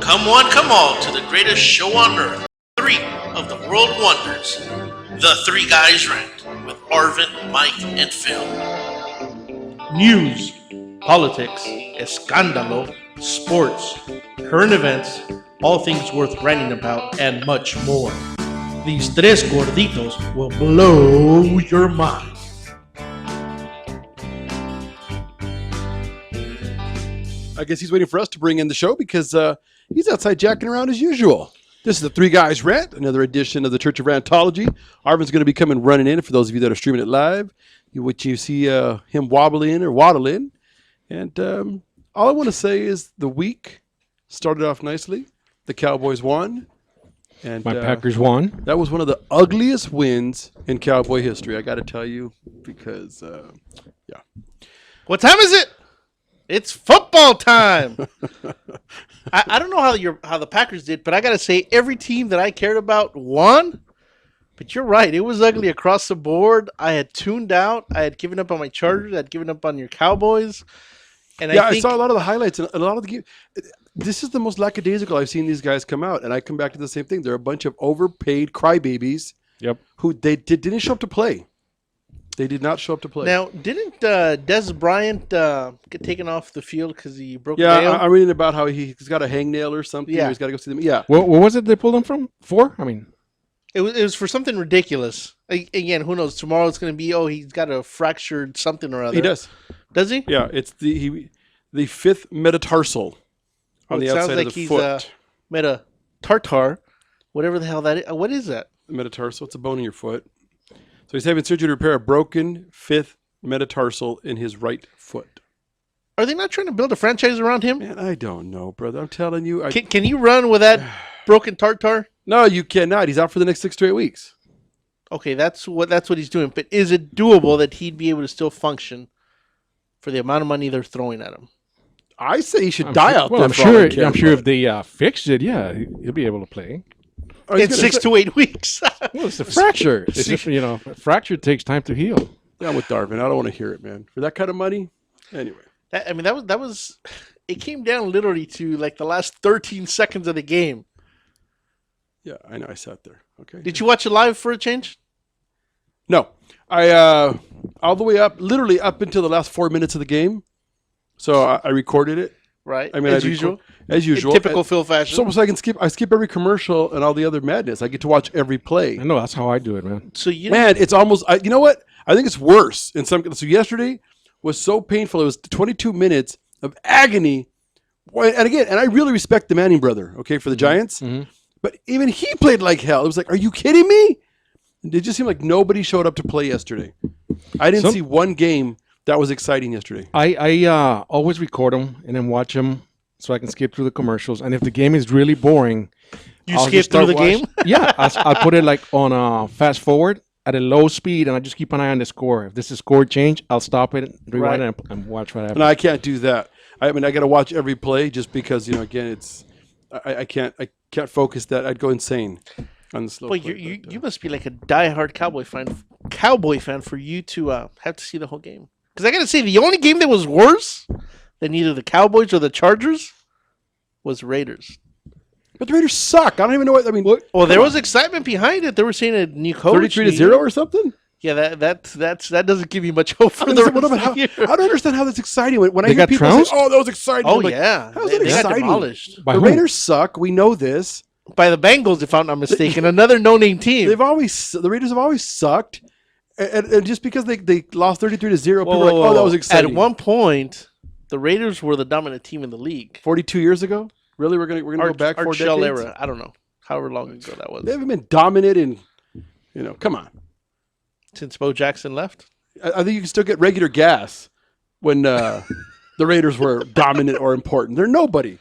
Come one, come all to the greatest show on earth. Three of the world wonders. The Three Guys Rant with Arvin, Mike, and Phil. News, politics, escándalo, sports, current events, all things worth ranting about, and much more. These tres gorditos will blow your mind. I guess he's waiting for us to bring in the show because he's outside jacking around as usual. This is the Three Guys Rant, another edition of the Church of Rantology. Arvin's going to be coming running in for those of you that are streaming it live, which you see him wobbling or waddling. And all I want to say is the week started off nicely. The Cowboys won. And my Packers won. That was one of the ugliest wins in Cowboy history, I got to tell you, because, yeah. What time is it? It's football time. I don't know how the Packers did, but I got to say, every team that I cared about won. But you're right. It was ugly across the board. I had tuned out. I had given up on my Chargers. I had given up on your Cowboys. And yeah, I saw a lot of the highlights and a lot of the game. This is the most lackadaisical I've seen these guys come out. And I come back to the same thing. They're a bunch of overpaid crybabies. Yep. Who didn't show up to play. They did not show up to play. Now, didn't Des Bryant get taken off the field because he broke a nail? Yeah, I'm reading about how he's got a hangnail or something. Yeah. He's got to go see them. Yeah. What was it they pulled him from? For? I mean, it was for something ridiculous. Again, who knows? Tomorrow it's going to be, he's got a fractured something or other. He does. Does he? Yeah, it's the fifth metatarsal on the outside of the foot. Sounds like he's metatartar, whatever the hell that is. What is that? Metatarsal. It's a bone in your foot. So he's having surgery to repair a broken fifth metatarsal in his right foot. Are they not trying to build a franchise around him? Man, I don't know, brother. I'm telling you. Can you run with that broken tartar? No, you cannot. He's out for the next 6 straight weeks. Okay, that's what he's doing. But is it doable that he'd be able to still function for the amount of money they're throwing at him? I say he should die out there. I'm sure if they fixed it, yeah, he'll be able to play. In 6 to 8 weeks. Well, it's a fracture. It's just, fracture takes time to heal. Yeah, I'm with Darvin. I don't want to hear it, man. For that kind of money, anyway. That was. It came down literally to like the last 13 seconds of the game. Yeah, I know. I sat there. Okay. Did you watch it live for a change? No, I all the way up, literally up until the last 4 minutes of the game. So I recorded it. Right. I mean, as usual. In typical Phil fashion. It's almost like I skip every commercial and all the other madness. I get to watch every play. I know, that's how I do it, man. So it's almost. You know what? I think it's worse in some. So yesterday was so painful. It was 22 minutes of agony. And again, I really respect the Manning brother. Okay, for the Giants, but even he played like hell. It was like, are you kidding me? It just seemed like nobody showed up to play yesterday. I didn't see one game that was exciting yesterday. I always record them and then watch them so I can skip through the commercials. And if the game is really boring, I'll skip through the game? Yeah, I'll put it like on fast forward at a low speed, and I just keep an eye on the score. If this is score change, I'll stop it, rewind it, and watch what happens. No, I can't do that. I mean, I got to watch every play just because again, it's I can't focus that. I'd go insane on the slow. Boy, you must be like a diehard Cowboy fan for you to have to see the whole game. Because I got to say, the only game that was worse than either the Cowboys or the Chargers was Raiders. But the Raiders suck. I don't even know what I mean. Well, there was excitement behind it. They were saying a new coach, 33-0 or something. Yeah, that doesn't give you much hope for the rest of the year. I don't understand how that's exciting. When I hear people trounced? say, "Oh, that was exciting," Oh like, yeah, how's that they got exciting? demolished The Raiders suck. We know this. by the Bengals, if I'm not mistaken. Another no-name team. The Raiders have always sucked, and just because they lost 33-0, people Whoa, were like, "Oh, that was exciting." At one point, the Raiders were the dominant team in the league. 42 years ago. Really, we're gonna go back 4 decades. Era. I don't know however long ago that was. They haven't been dominant in, come on. Since Bo Jackson left. I think you can still get regular gas when the Raiders were dominant or important. They're nobody.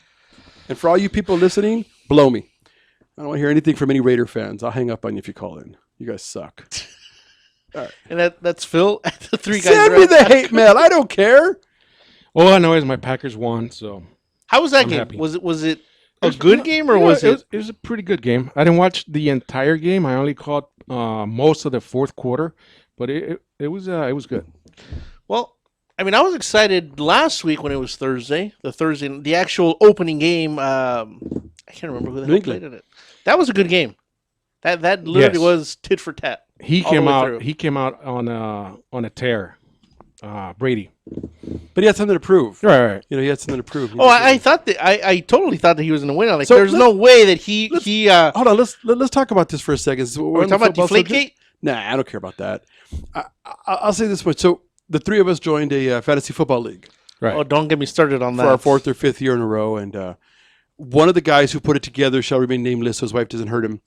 And for all you people listening, blow me. I don't want to hear anything from any Raider fans. I'll hang up on you if you call in. You guys suck. All right. And that's Phil at the Three Guys. Send me the hate mail. I don't care. All I know is my Packers won, so how was that I'm game? happy. Was it a good game or was it? It was a pretty good game. I didn't watch the entire game. I only caught most of the fourth quarter, but it was good. Well, I mean, I was excited last week when it was Thursday. The actual opening game. I can't remember who the New hell played England. in it. That was a good game. That literally Yes. was tit for tat. He all the came way out. through. He came out on a tear. Brady. But he had something to prove. Right. You know, he had something to prove. Oh, I thought that I totally thought that he was going to win. Like, So there's no way that he. Hold on. Let's talk about this for a second. We're talking about Deflategate. Nah, I don't care about that. I'll say this much. So the three of us joined a fantasy football league Right. Oh, don't get me started on that. for our fourth or fifth year in a row, and one of the guys who put it together shall remain nameless, so his wife doesn't hurt him.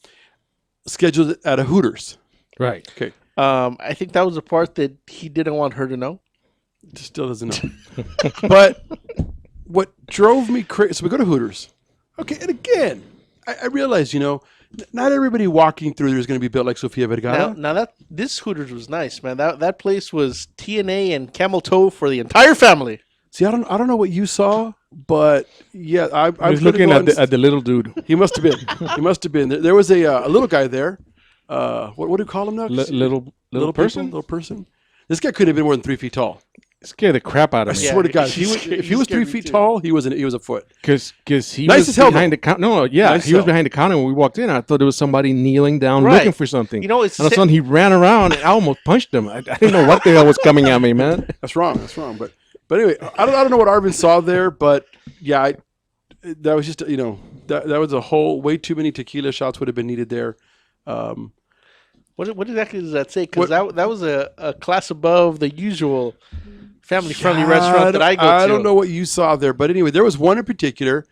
Scheduled it at a Hooters. Right. Okay, I think that was the part that he didn't want her to know. still doesn't know. But what drove me crazy? So we go to Hooters. Okay, and again, I realize, not everybody walking through there is going to be built like Sofia Vergara. Now that this Hooters was nice, man. That place was TNA and camel toe for the entire family. See, I don't know what you saw, but yeah, I I was looking at the little dude. He must have been. He must have been. There was a little guy there. What do you call him now? Little person. Little person. This guy couldn't have been more than 3 feet tall. Scared the crap out I of me. swear to God, he if he was 3 scared me feet too. tall, he was a foot. Because he Nice was as hell, behind the counter. No, yeah, Nice he as was hell. behind the counter when we walked in. I thought there was somebody kneeling down Right. looking for something. You know, it's and all of a sudden he ran around and I almost punched him. I didn't know what the hell was coming at me, man. That's wrong. But anyway, I don't know what Arvin saw there, but yeah, that was just that was a whole way too many tequila shots would have been needed there. What exactly does that say? Because that was a class above the usual family-friendly restaurant that I go to. I don't know what you saw there, but anyway, there was one in particular.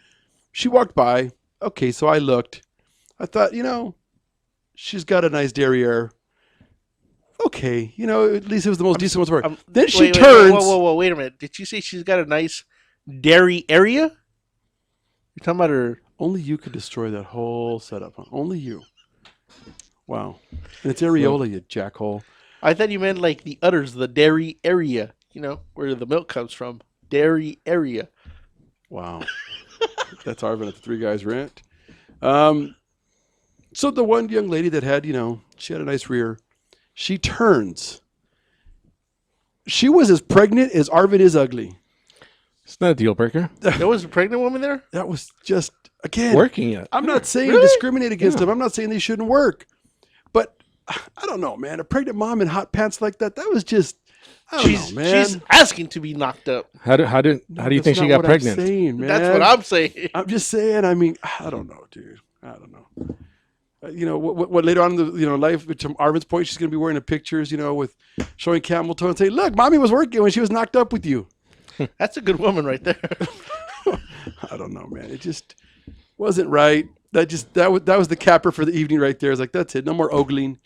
She walked by. Okay, so I looked. I thought, she's got a nice derriere. Okay, at least it was the most decent one for her. Then she turns. Whoa, wait a minute. Did you say she's got a nice dairy area? You're talking about her. Only you could destroy that whole setup. Huh? Only you. Wow. And it's areola, you jackhole. I thought you meant like the udders, the dairy area. Where the milk comes from. Dairy area. Wow. That's Arvin at the Three Guys Rant. So the one young lady that had, she had a nice rear. She turns. She was as pregnant as Arvin is ugly. It's not a deal breaker. There was a pregnant woman there? That was just, again. Working it. I'm not saying Really? discriminate against them. I'm not saying they shouldn't work. But I don't know, man. A pregnant mom in hot pants like that was just, I don't know, man. She's asking to be knocked up. How do you think she got pregnant? I'm saying, man. That's what I'm saying. I'm just saying. I mean, I don't know, dude. I don't know. What later on in the life, to Arvin's point, she's gonna be wearing the pictures, with showing camel toe and say, "Look, mommy was working when she was knocked up with you." That's a good woman right there. I don't know, man. It just wasn't right. That was the capper for the evening right there. It's like, that's it. No more ogling.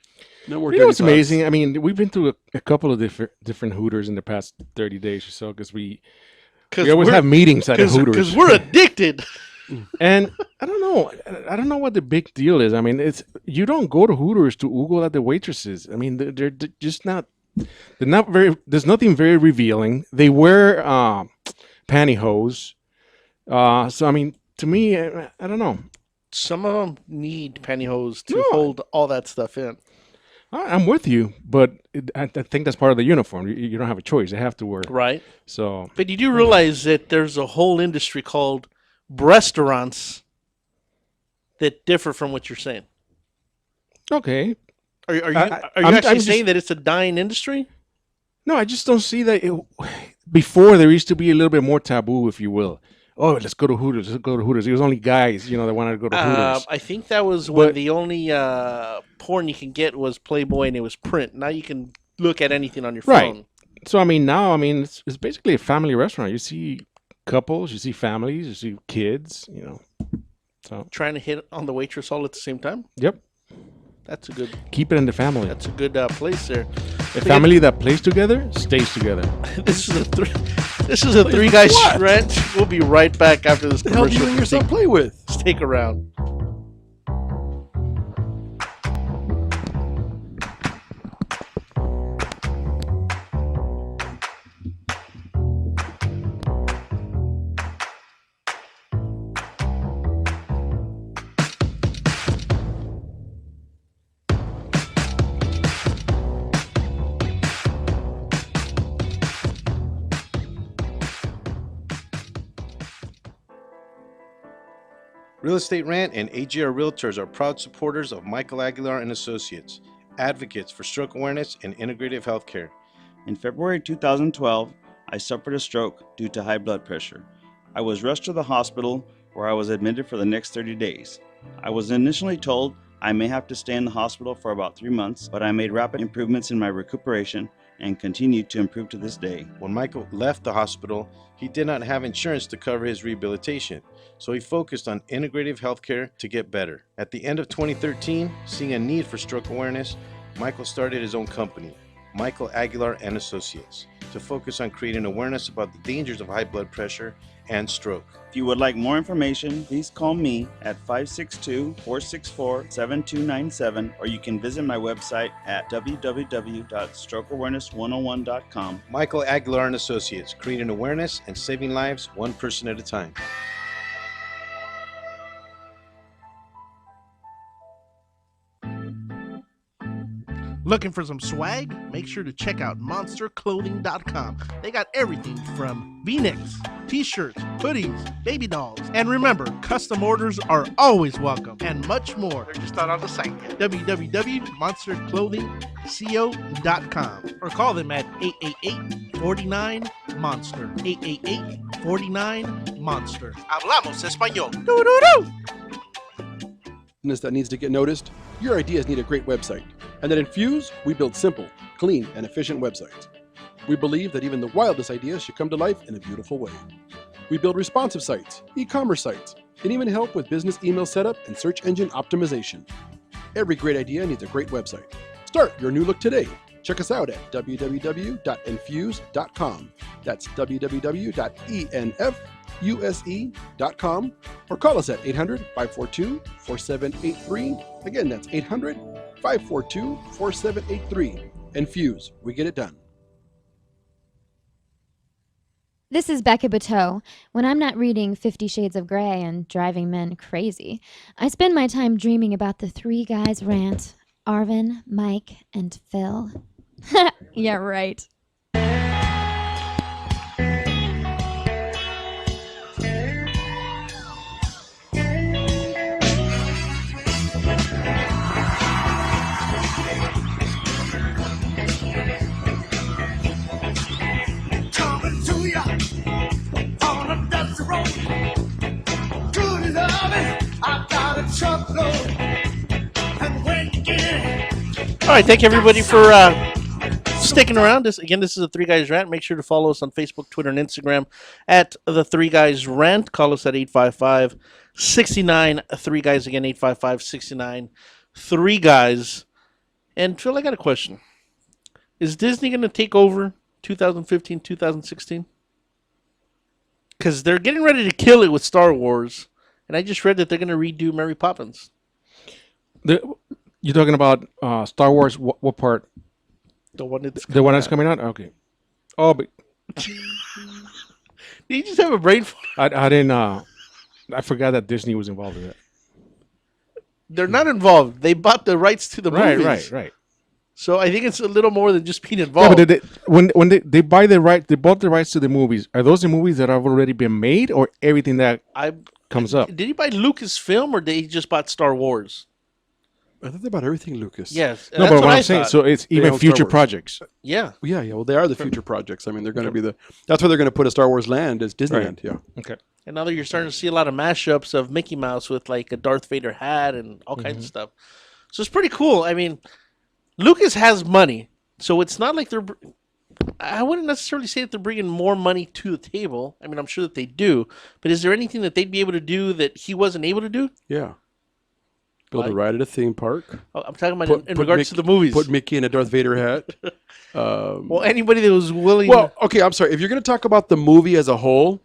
No more. You know what's dirty thoughts. amazing? I mean, we've been through a couple of different Hooters in the past 30 days or so because we always have meetings at the Hooters. Because we're addicted. And I don't know what the big deal is. I mean, you don't go to Hooters to oogle at the waitresses. I mean, they're just not. They're not very. There's nothing very revealing. They wear pantyhose. So I mean, to me, I don't know. Some of them need pantyhose to No. hold all that stuff in. I'm with you, but I think that's part of the uniform. You don't have a choice; they have to wear it. Right. So But you do realize that there's a whole industry called restaurants that differ from what you're saying. okay, Are you I'm actually just- saying that it's a dying industry? no, I just don't see that. Before there used to be a little bit more taboo, if you will. Oh, let's go to Hooters. Let's go to Hooters. It was only guys, that wanted to go to Hooters. I think that was when But- the only porn you can get was Playboy and it was print. Now you can look at anything on your Right. phone. So I mean, now it's basically a family restaurant. You see couples, you see families, you see kids. So Trying to hit on the waitress all at the same time. yep, That's a good. keep it in the family. That's a good place there. A family that plays together stays together. This is a three guys What? rant. We'll be right back after this The hell do you commercial. and yourself play with? Stick around. Real Estate Rant and AGR Realtors are proud supporters of Michael Aguilar and Associates, advocates for stroke awareness and integrative healthcare. In February 2012, I suffered a stroke due to high blood pressure. I was rushed to the hospital where I was admitted for the next 30 days. I was initially told I may have to stay in the hospital for about 3 months, but I made rapid improvements in my recuperation and continued to improve to this day. When Michael left the hospital, he did not have insurance to cover his rehabilitation, so he focused on integrative healthcare to get better. At the end of 2013, seeing a need for stroke awareness, Michael started his own company, Michael Aguilar and Associates, to focus on creating awareness about the dangers of high blood pressure and stroke. If you would like more information, please call me at 562-464-7297, or you can visit my website at www.strokeawareness101.com. Michael Aguilar and Associates, creating awareness and saving lives one person at a time. Looking for some swag? Make sure to check out monsterclothing.com. They got everything from V-necks, t-shirts, hoodies, baby dolls. And remember, custom orders are always welcome and much more. They're just not on the site yet. www.monsterclothingco.com or call them at 888-49-MONSTER. 888-49-MONSTER. Hablamos español. Doo-doo-doo! That needs to get noticed. Your ideas need a great website. And at Infuse, we build simple, clean, and efficient websites. We believe that even the wildest ideas should come to life in a beautiful way. We build responsive sites, e-commerce sites, and even help with business email setup and search engine optimization. Every great idea needs a great website. Start your new look today. Check us out at www.infuse.com. That's www.enfuse.com, or call us at 800-542-4783. Again, that's 800-542-4783. Infuse, we get it done. This is Becca Bateau. When I'm not reading 50 Shades of Grey and driving men crazy, I spend my time dreaming about the three guys rant: Arvin, Mike, and Phil. Yeah, right. All right, thank you everybody for sticking around. This is the Three Guys Rant. Make sure to follow us on Facebook, Twitter, and Instagram at the Three Guys Rant. Call us at 855-69-3 Guys. Again, 855-69-3 Guys. And Phil, I got a question. Is Disney going to take over 2015, 2016? Because they're getting ready to kill it with Star Wars. And I just read that they're going to redo Mary Poppins. You're talking about Star Wars? What part? The one that's coming out. Okay. Oh, but did you just have a brain fart? I didn't. I forgot that Disney was involved in that. They're not involved. They bought the rights to the movies. Right. So I think it's a little more than just being involved. Yeah, but when they buy the right, they bought the rights to the movies. Are those the movies that have already been made, or everything that comes up? Did he buy Lucasfilm, or did he just bought Star Wars? I thought they bought everything, Lucas. Yes. No, but what I'm saying, so it's even future projects. Yeah. Yeah. Well, they are the future projects. I mean, they're going to be that's where they're going to put a Star Wars land as Disneyland. Right. Yeah. Okay. And now that you're starting to see a lot of mashups of Mickey Mouse with like a Darth Vader hat and all kinds of stuff. So it's pretty cool. I mean, Lucas has money, so it's not like I wouldn't necessarily say that they're bringing more money to the table. I mean, I'm sure that they do, but is there anything that they'd be able to do that he wasn't able to do? Yeah. Build a ride at a theme park. Oh, I'm talking about in regards to the movies. Put Mickey in a Darth Vader hat. Well, anybody that was willing. Well, okay, I'm sorry. If you're going to talk about the movie as a whole,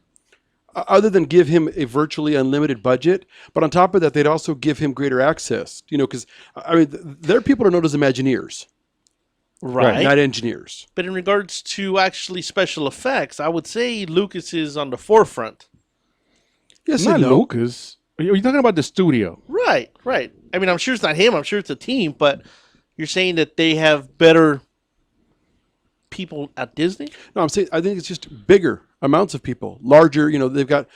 other than give him a virtually unlimited budget, but on top of that, they'd also give him greater access. You know, because I mean, their people are known as Imagineers, right? Not engineers. But in regards to actually special effects, I would say Lucas is on the forefront. Yes, not Lucas. Are you talking about the studio? Right. I mean, I'm sure it's not him. I'm sure it's a team, but you're saying that they have better people at Disney? No, I'm saying I think it's just bigger amounts of people, larger. They've got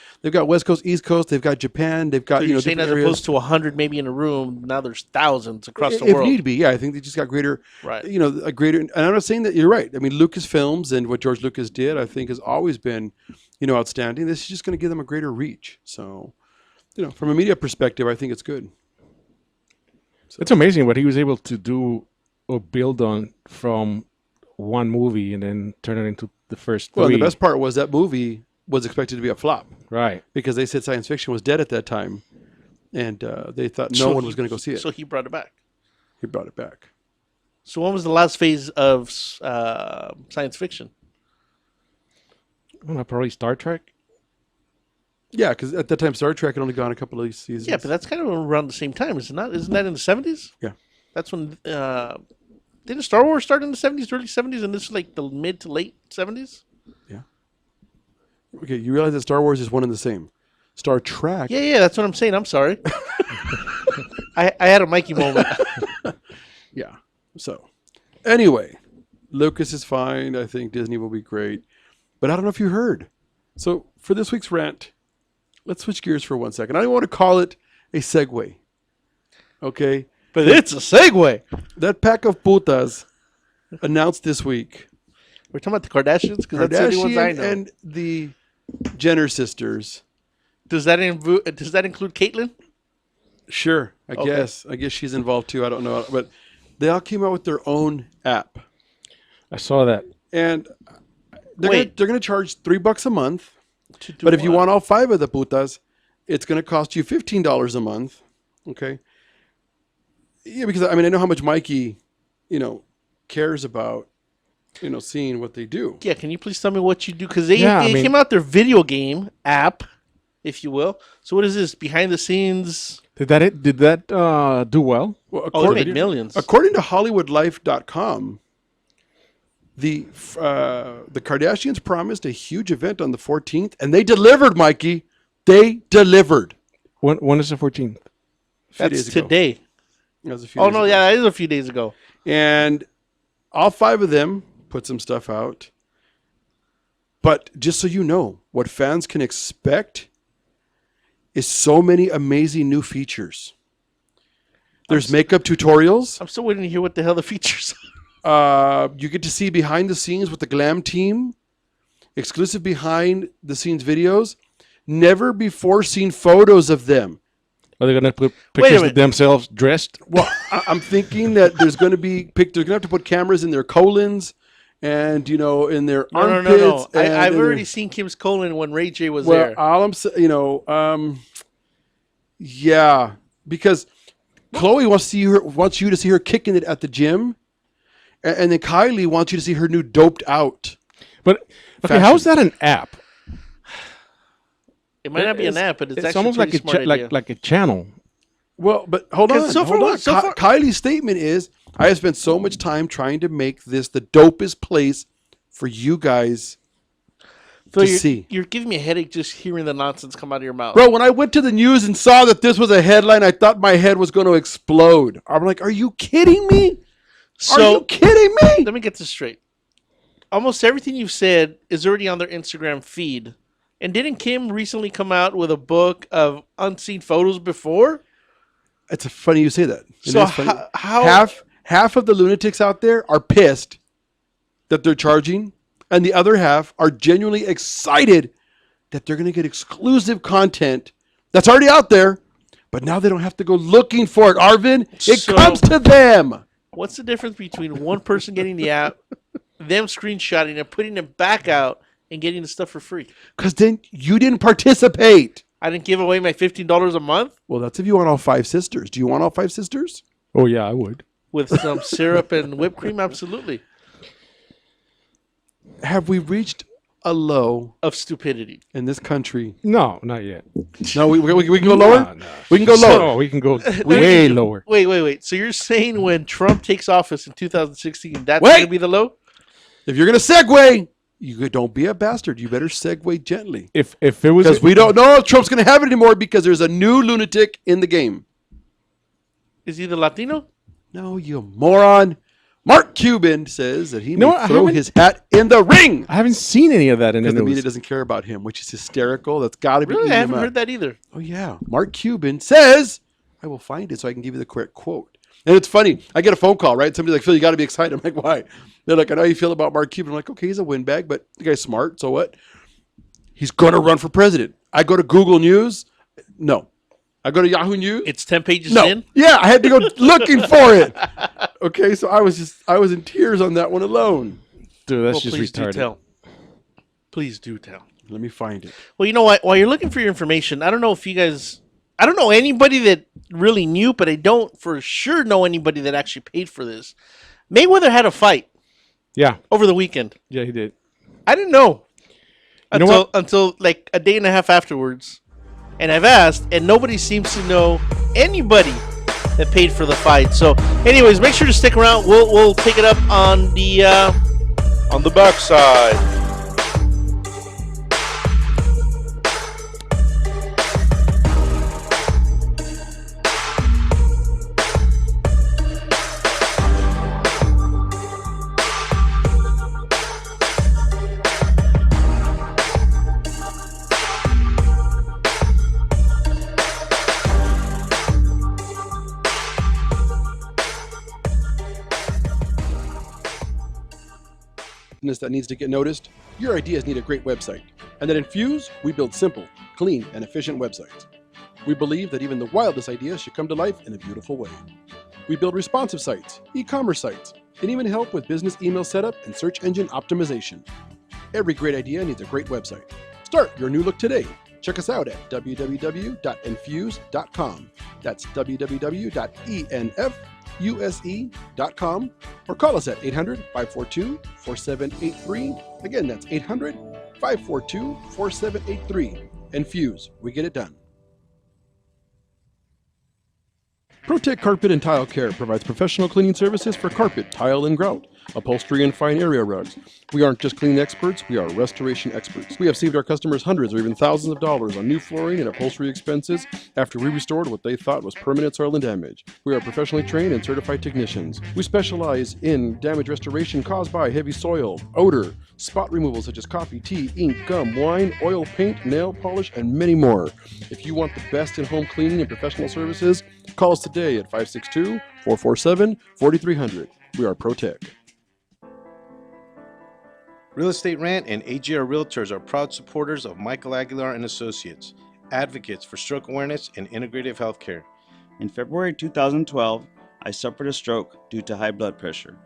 West Coast, East Coast, they've got Japan, they've got So you're saying different as areas. opposed to 100 maybe in a room, now there's thousands across the If world. need be, yeah, I think they just got greater, Right. a greater. And I'm not saying that you're right. I mean, Lucasfilms and what George Lucas did, I think, has always been, outstanding. This is just going to give them a greater reach. So, from a media perspective, I think it's good. It's amazing what he was able to do or build on from one movie and then turn it into the first three. Well, the best part was that movie was expected to be a flop Right. because they said science fiction was dead at that time, and they thought no one was going to go see it. So he brought it back. He brought it back. So when was the last phase of science fiction? Well, probably Star Trek. Yeah, because at that time Star Trek had only gone a couple of seasons. Yeah, but that's kind of around the same time, is it not? Isn't that in the 70s? Yeah. That's when didn't Star Wars start in the 70s, early 70s, and this is like the mid to late 70s? Okay, you realize that Star Wars is one and the same. Star Trek. Yeah, that's what I'm saying. I'm sorry. I had a Mikey moment. Yeah. So, anyway, Lucas is fine. I think Disney will be great. But I don't know if you heard. So, for this week's rant, let's switch gears for 1 second. I don't want to call it a segue. Okay? But it's a segue. That pack of putas announced this week. We're talking about the Kardashians because that's the only ones I Kardashian know. and the Jenner sisters. Does that include Caitlyn? Sure, I Okay. guess. I guess she's involved too. I don't know. But they all came out with their own app. I saw that. And they're Wait. going to charge $3 a month. To do But if you what? want all 5 of the putas, it's going to cost you $15 a month. Okay. Yeah, because I know how much Mikey, cares about, seeing what they do. Yeah, can you please tell me what you do? Because they Yeah, I mean- came out their video game app, if you will. So what is this? Behind the scenes? Did that do well? Well, Oh, they made millions. according to HollywoodLife.com, the Kardashians promised a huge event on the 14th, and they delivered, Mikey. They delivered. When is the 14th? A few That's days ago. today. That was a few Oh, days no, ago. yeah, that is a few days ago. And all 5 of them put some stuff out. But just so you know, what fans can expect is so many amazing new features. There's makeup tutorials. I'm still waiting to hear what the hell the features are. You get to see behind the scenes with the glam team, exclusive behind the scenes videos, never before seen photos of them. Are they going to put Wait a pictures minute. of themselves dressed? Well, I'm thinking that there's going to be they're going to have to put cameras in their colons and in their No. armpits. and I've in already their- seen Kim's colon when Ray J was Well, there. all I'm saying, yeah, because Chloe wants you to see her kicking it at the gym, and then Kylie wants you to see her new doped out. But okay, Fashion. how's that an app? It might not be an app, but it's actually almost pretty like smart idea. like a channel. Well, but hold on. 'Cause so far- hold on. so far- Kylie's statement is, I have spent so much time trying to make this the dopest place for you guys Phil, to you're, see. You're giving me a headache just hearing the nonsense come out of your mouth. Bro, when I went to the news and saw that this was a headline, I thought my head was going to explode. I'm like, are you kidding me? Are So you kidding me? let me get this straight. Almost everything you've said is already on their Instagram feed. And didn't Kim recently come out with a book of unseen photos before? It's funny you say that. It So is funny. how half of the lunatics out there are pissed that they're charging, and the other half are genuinely excited that they're going to get exclusive content that's already out there, but now they don't have to go looking for it. Arvin, it So- comes to them. What's the difference between one person getting the app, them screenshotting it, putting it back out, and getting the stuff for free? Because then you didn't participate. I didn't give away my $15 a month Well, that's if you want all 5 sisters. Do you want all 5 sisters? Oh yeah, I would. with some syrup and whipped cream. Absolutely. Have we reached a low Of stupidity. in this country? No, not yet. No, we can go lower? No. We can go lower. No, we can go way lower. Wait. So you're saying when Trump takes office in 2016, that's Wait! going to be the low? If you're going to segue, you don't be a bastard. You better segue gently. If it was Because we don't know if Trump's going to have it anymore because there's a new lunatic in the game. Is he the Latino? No, you moron. Mark Cuban says that he know may what? I throw haven't- his hat in the ring I haven't seen any of that in the because the media news. doesn't care about him, which is hysterical. That's got to be Really, eating I him haven't up. heard that either. Oh, yeah. Mark Cuban says, I will find it so I can give you the correct quote. And it's funny. I get a phone call, right? Somebody's like, Phil, you got to be excited. I'm like, why? They're like, I know how you feel about Mark Cuban. I'm like, okay, he's a windbag, but the guy's smart. So what? He's going to run for president. I go to Google News. No. I go to Yahoo News. It's 10 pages No. in. Yeah, I had to go looking for it. Okay, so I was in tears on that one alone. Dude, that's Well, just please do retarded. tell. Please do tell. Let me find it. Well, you know what? While you're looking for your information, I don't know if you guys... I don't know anybody that really knew, but I don't for sure know anybody that actually paid for this. Mayweather had a fight Yeah, over the weekend. yeah, he did. I didn't know. You know what? Until like a day and a half afterwards. And I've asked, and nobody seems to know anybody that paid for the fight. So, anyways, make sure to stick around. We'll pick it up on the backside. That needs to get noticed, your ideas need a great website. And at Infuse, we build simple, clean, and efficient websites. We believe that even the wildest ideas should come to life in a beautiful way. We build responsive sites, e-commerce sites, and even help with business email setup and search engine optimization. Every great idea needs a great website. Start your new look today. Check us out at www.infuse.com. That's www.enfuse.com, or call us at 800-542-4783. Again, that's 800-542-4783. Infuse, we get it done. ProTech Carpet and Tile Care provides professional cleaning services for carpet, tile, and grout, upholstery, and fine area rugs. We aren't just cleaning experts, we are restoration experts. We have saved our customers hundreds or even thousands of dollars on new flooring and upholstery expenses after we restored what they thought was permanent soil and damage. We are professionally trained and certified technicians. We specialize in damage restoration caused by heavy soil, odor, spot removal such as coffee, tea, ink, gum, wine, oil, paint, nail polish, and many more. If you want the best in home cleaning and professional services, call us today at 562-447-4300. We are ProTech. Real Estate Rant and AGR Realtors are proud supporters of Michael Aguilar and Associates, advocates for stroke awareness and integrative healthcare. In February 2012, I suffered a stroke due to high blood pressure.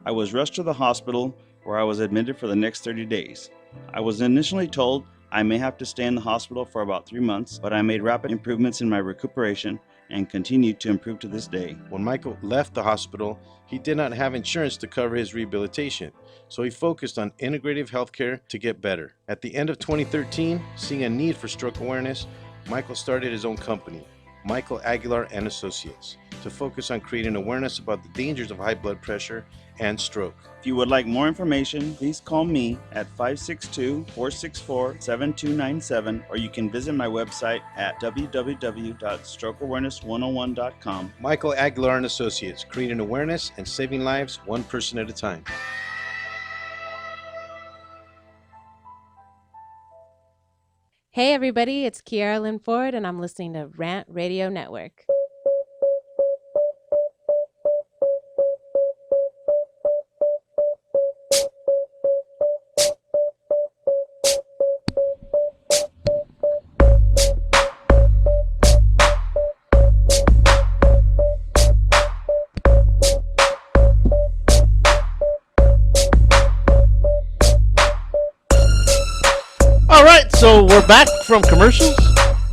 I was rushed to the hospital where I was admitted for the next 30 days. I was initially told I may have to stay in the hospital for about 3 months, but I made rapid improvements in my recuperation and continued to improve to this day. When Michael left the hospital, he did not have insurance to cover his rehabilitation, so he focused on integrative healthcare to get better. At the end of 2013, seeing a need for stroke awareness, Michael started his own company, Michael Aguilar and Associates, to focus on creating awareness about the dangers of high blood pressure and stroke. If you would like more information, please call me at 562-464-7297, or you can visit my website at www.strokeawareness101.com. Michael Aguilar and Associates, creating awareness and saving lives one person at a time. Hey everybody, it's Kiara Lynn Ford, and I'm listening to Rant Radio Network. All right, so we're back from commercials.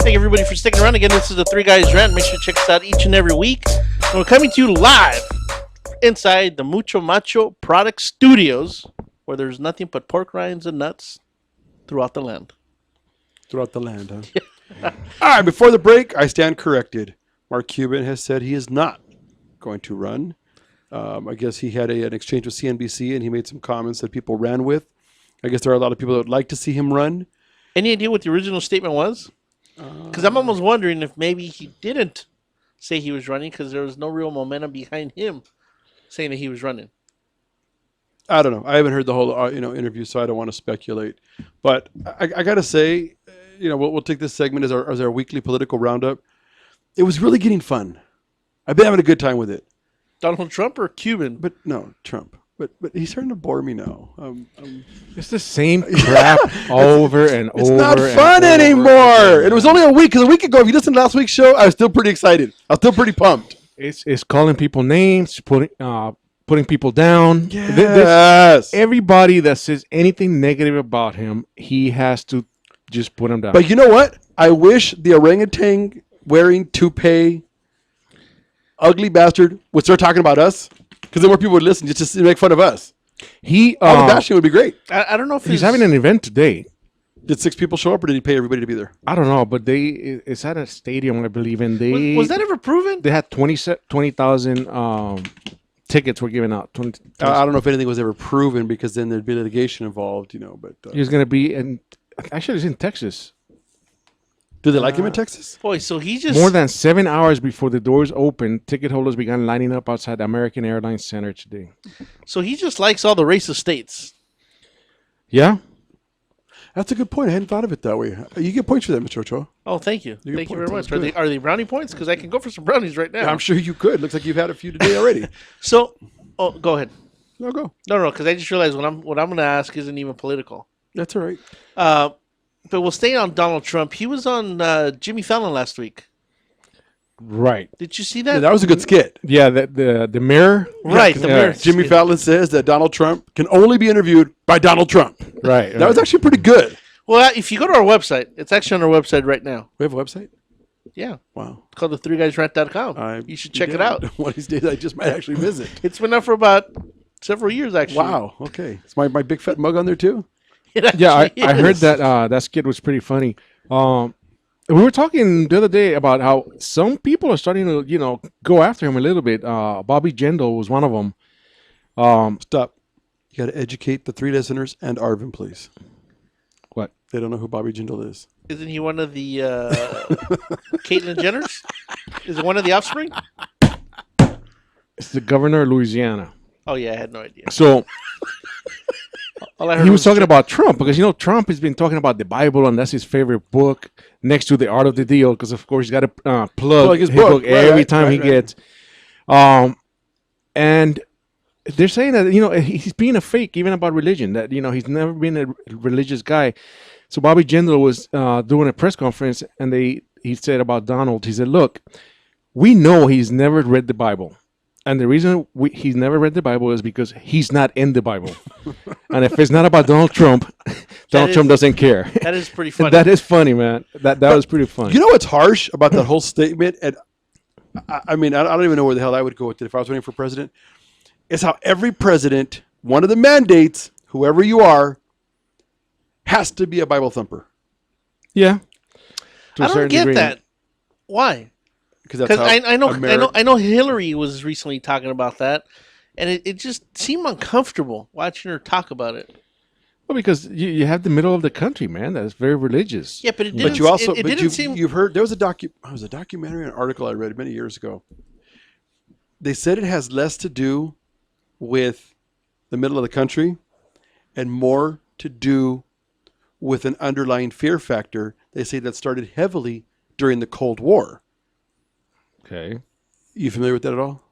Thank everybody for sticking around. Again, this is the Three Guys Rant. Make sure to check us out each and every week. And we're coming to you live inside the Mucho Macho Product Studios, where there's nothing but pork rinds and nuts throughout the land. Throughout the land, huh? All right, before the break, I stand corrected. Mark Cuban has said he is not going to run. I guess he had an exchange with CNBC, and he made some comments that people ran with. I guess there are a lot of people that would like to see him run. Any idea what the original statement was? Because I'm almost wondering if maybe he didn't say he was running because there was no real momentum behind him saying that he was running. I don't know. I haven't heard the whole interview, so I don't want to speculate. But I got to say, we'll take this segment as our weekly political roundup. It was really getting fun. I've been having a good time with it. Donald Trump or Cuban? But no, Trump. But he's starting to bore me now. It's the same crap over and over. It's not and fun over anymore. It was only a week. Because a week ago, if you listened to last week's show, I was still pretty excited. I was still pretty pumped. It's calling people names, putting people down. Yes. Everybody that says anything negative about him, he has to just put him down. But you know what? I wish the orangutan wearing toupee ugly bastard would start talking about us, because then more people would listen just to make fun of us. All the bashing would be great. I don't know if he's having an event today. Did 6 people show up, or did he pay everybody to be there? I don't know, but it's at a stadium, I believe, and was that ever proven? They had 20,000 tickets were given out. 20, I don't know if anything was ever proven, because then there'd be litigation involved, But he was going to be in. Actually, it's in Texas. do they like him in Texas? Boy, so he just More than 7 hours before the doors opened, ticket holders began lining up outside the American Airlines Center today. So he just likes all the racist states. Yeah. That's a good point. I hadn't thought of it that way. You get points for that, Mr. Ochoa. Oh, thank you. You get Thank you very points. much. That's Are they brownie points? Because I can go for some brownies right now. Yeah, I'm sure you could. Looks like you've had a few today already. So, go ahead. No, go. No, because I just realized what I'm going to ask isn't even political. That's all right. But we'll stay on Donald Trump. He was on Jimmy Fallon last week. Right. Did you see Yeah, that? that was a good skit. Yeah, the mirror. Right, the mirror. Jimmy Fallon says that Donald Trump can only be interviewed by Donald Trump. Right. That was actually pretty good. Well, if you go to our website, it's actually on our website right now. We have a website? Yeah. Wow. It's called the3guysrant.com. You should check it out. One of these days I just might actually visit. It's been up for about several years, actually. Wow. Okay. Is my big fat mug on there too? Yeah, I heard that that skit was pretty funny. We were talking the other day about how some people are starting to, go after him a little bit. Bobby Jindal was one of them. Stop. You got to educate the 3 listeners and Arvin, please. What? They don't know who Bobby Jindal is. Isn't he one of the Caitlyn Jenners? Is it one of the offspring? It's the governor of Louisiana. Oh, yeah, I had no idea. So All I heard he was talking about Trump because, Trump has been talking about the Bible, and that's his favorite book next to The Art of the Deal because, of course, he's got to plug his book every time he gets. And they're saying that, he's being a fake even about religion, that, he's never been a religious guy. So Bobby Jindal was doing a press conference, and he said about Donald, he said, look, we know he's never read the Bible. And the reason he's never read the Bible is because he's not in the Bible. And if it's not about Donald Trump, Trump doesn't care. That is pretty funny. That is funny, man. That was pretty funny. You know what's harsh about that whole statement? And I mean, I don't even know where the hell I would go with it if I was running for president. Is how every president, one of the mandates, whoever you are, has to be a Bible thumper. Yeah. I don't get that. Why? Because I know Hillary was recently talking about that, and it just seemed uncomfortable watching her talk about it. Well, because you have the middle of the country, man, that's very religious. Yeah, but it didn't. But you also, it didn't seem. You've heard there was a documentary, an article I read many years ago. They said it has less to do with the middle of the country, and more to do with an underlying fear factor. They say that started heavily during the Cold War. Okay. You familiar with that at all?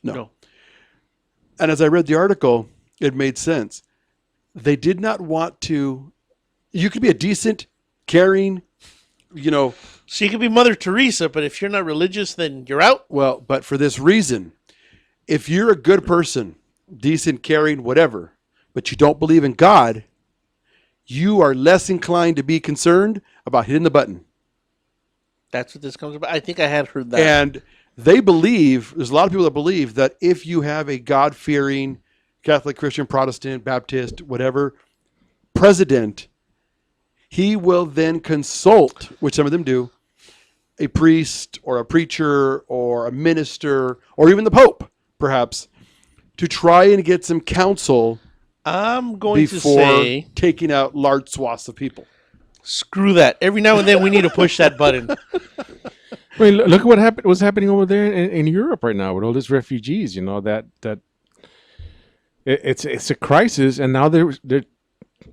No. And as I read the article, it made sense. They did not want to. You could be a decent, caring, So you could be Mother Teresa, but if you're not religious, then you're out. Well, but for this reason, if you're a good person, decent, caring, whatever, but you don't believe in God, you are less inclined to be concerned about hitting the button. That's what this comes about. I think I had heard that. And they believe, there's a lot of people that believe that if you have a God-fearing Catholic, Christian, Protestant, Baptist, whatever, president, he will then consult, which some of them do, a priest or a preacher or a minister or even the Pope, perhaps, to try and get some counsel I'm going to before say taking out large swaths of people. Screw that. Every now and then we need to push that button. I mean, look at what's happening over there in Europe right now with all these refugees. it's a crisis, and now they're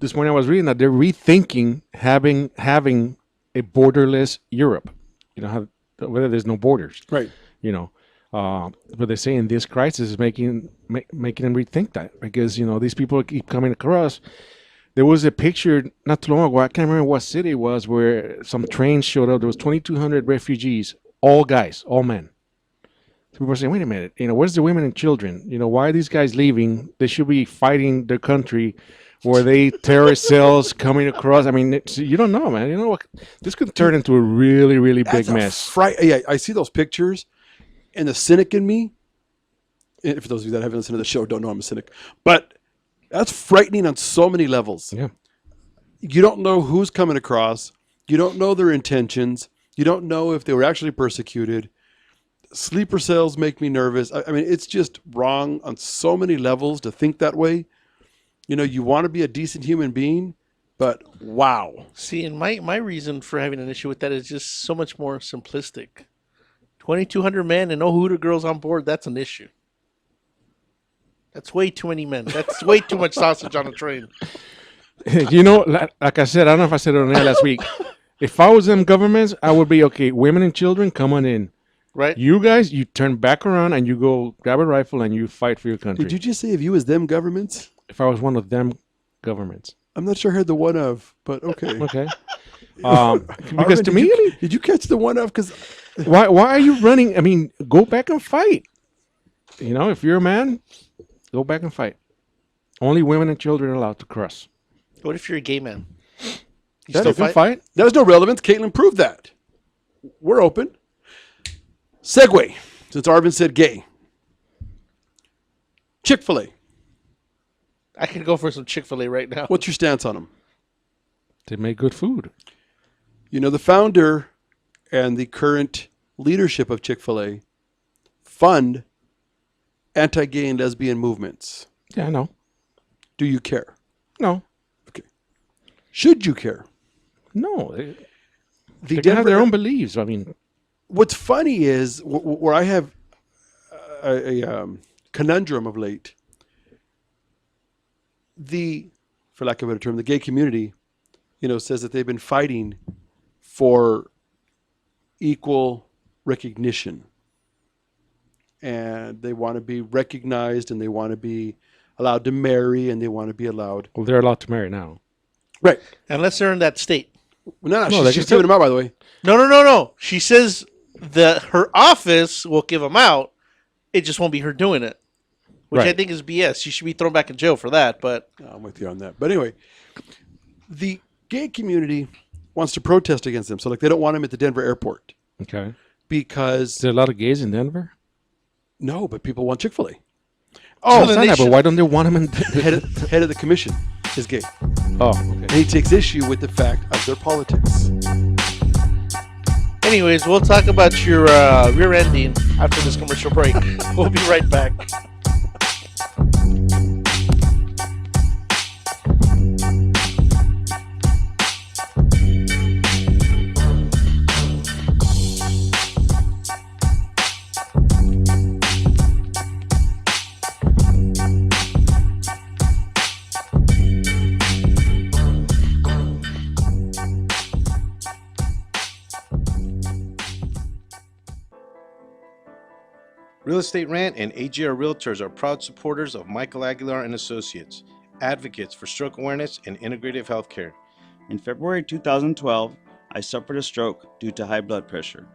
this morning I was reading that they're rethinking having a borderless Europe. You know, whether there's no borders. Right. You know, but they're saying this crisis is making them rethink that, because these people keep coming across. There was a picture not too long ago, I can't remember what city it was, where some trains showed up. There was 2,200 refugees, all guys, all men. So people are saying, wait a minute, where's the women and children? Why are these guys leaving? They should be fighting their country. Were they terrorist cells coming across? I mean, you don't know, man. You know what? This could turn into a really, really big mess. Yeah, I see those pictures, and the cynic in me, and for those of you that haven't listened to the show, don't know I'm a cynic, but that's frightening on so many levels. Yeah. You don't know who's coming across. You don't know their intentions. You don't know if they were actually persecuted. Sleeper cells make me nervous. I mean, it's just wrong on so many levels to think that way. You want to be a decent human being, but wow. See, and my reason for having an issue with that is just so much more simplistic. 2,200 men and no Hooter girls on board, that's an issue. That's way too many men. That's way too much sausage on a train. Like I said, I don't know if I said it on air last week. If I was them governments, I would be, okay, women and children, come on in. Right? You guys, you turn back around and you go grab a rifle and you fight for your country. Did you just say if you was them governments? If I was one of them governments. I'm not sure I heard the one of, but okay. Okay. Because Arvin, to me, did you catch the one of? Because why are you running? I mean, go back and fight. If you're a man, go back and fight. Only women and children are allowed to cross. What if you're a gay man? You Still fight? there's no relevance. Caitlin proved that. We're open. Segue, since Arvin said gay. Chick-fil-A. I could go for some Chick-fil-A right now. What's your stance on them? They make good food. The founder and the current leadership of Chick-fil-A fund anti-gay and lesbian movements. Yeah, I know. Do you care? No. Okay. Should you care? No. They The can have their own beliefs. I mean, what's funny is where I have a conundrum of late. For lack of a better term, the gay community, says that they've been fighting for equal recognition, and they want to be recognized, and they want to be allowed to marry, and they want to be allowed. well, they're allowed to marry now. Right. Unless they're in that state. No, they she's can giving them out, by the way. No. She says her office will give them out. It just won't be her doing it, which I Right. think is BS. She should be thrown back in jail for that. But I'm with you on that. But anyway, the gay community wants to protest against them. So, they don't want them at the Denver airport Okay. Is because there a lot of gays in Denver? no, but people want Chick-fil-A. Oh, then they but should- why don't they want them in? Head of the commission is gay. Oh, And okay. he takes issue with the fact of their politics. anyways, we'll talk about your rear ending after this commercial break. We'll be right back. Real Estate Rant and AGR Realtors are proud supporters of Michael Aguilar and Associates, advocates for stroke awareness and integrative healthcare. In February 2012, I suffered a stroke due to high blood pressure.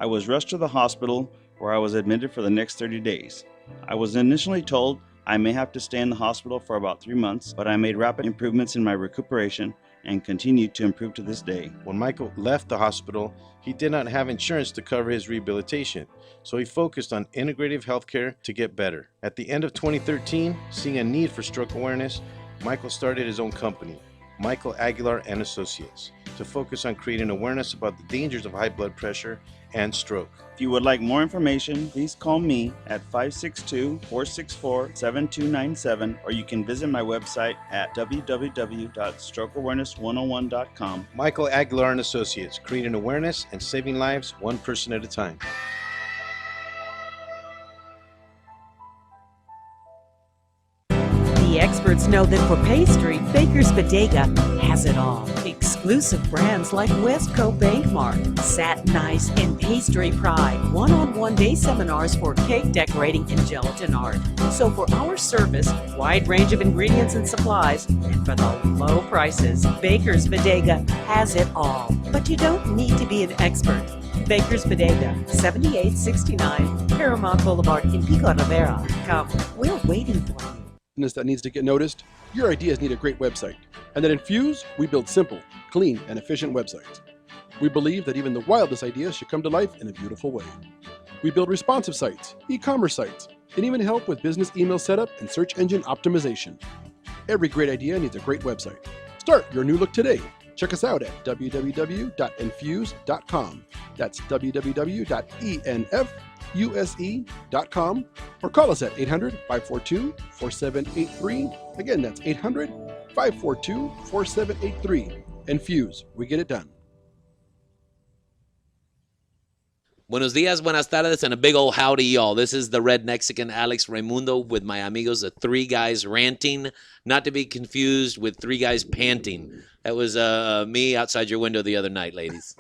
I was rushed to the hospital where I was admitted for the next 30 days. I was initially told I may have to stay in the hospital for about 3 months, but I made rapid improvements in my recuperation and continued to improve to this day. When Michael left the hospital, he did not have insurance to cover his rehabilitation, so he focused on integrative healthcare to get better. At the end of 2013, seeing a need for stroke awareness, Michael started his own company, Michael Aguilar and Associates, to focus on creating awareness about the dangers of high blood pressure and stroke. If you would like more information, please call me at 562-464-7297, or you can visit my website at www.strokeawareness101.com. Michael Aguilar and Associates, creating awareness and saving lives one person at a time. The experts know that for pastry, Baker's Bodega has it all. Exclusive brands like Westco Bankmark, Satin Ice, and Pastry Pride. One-on-one day seminars for cake decorating and gelatin art. So for our service, wide range of ingredients and supplies, and for the low prices, Baker's Bodega has it all. But you don't need to be an expert. Baker's Bodega, 7869 Paramount Boulevard in Pico Rivera. Come, we're waiting for you. That needs to get noticed. Your ideas need a great website. And at Infuse, we build simple, clean, and efficient websites. We believe that even the wildest ideas should come to life in a beautiful way. We build responsive sites, e-commerce sites, and even help with business email setup and search engine optimization. Every great idea needs a great website. Start your new look today. Check us out at www.infuse.com. That's www.enfuse.com, or call us at 800-542-4783. Again, that's 800-542-4783. Infuse, we get it done. Buenos dias, buenas tardes, and a big old howdy, y'all. This is the Red Mexican Alex Raimundo with my amigos, the Three Guys Ranting, not to be confused with Three Guys Panting. That was me outside your window the other night, ladies.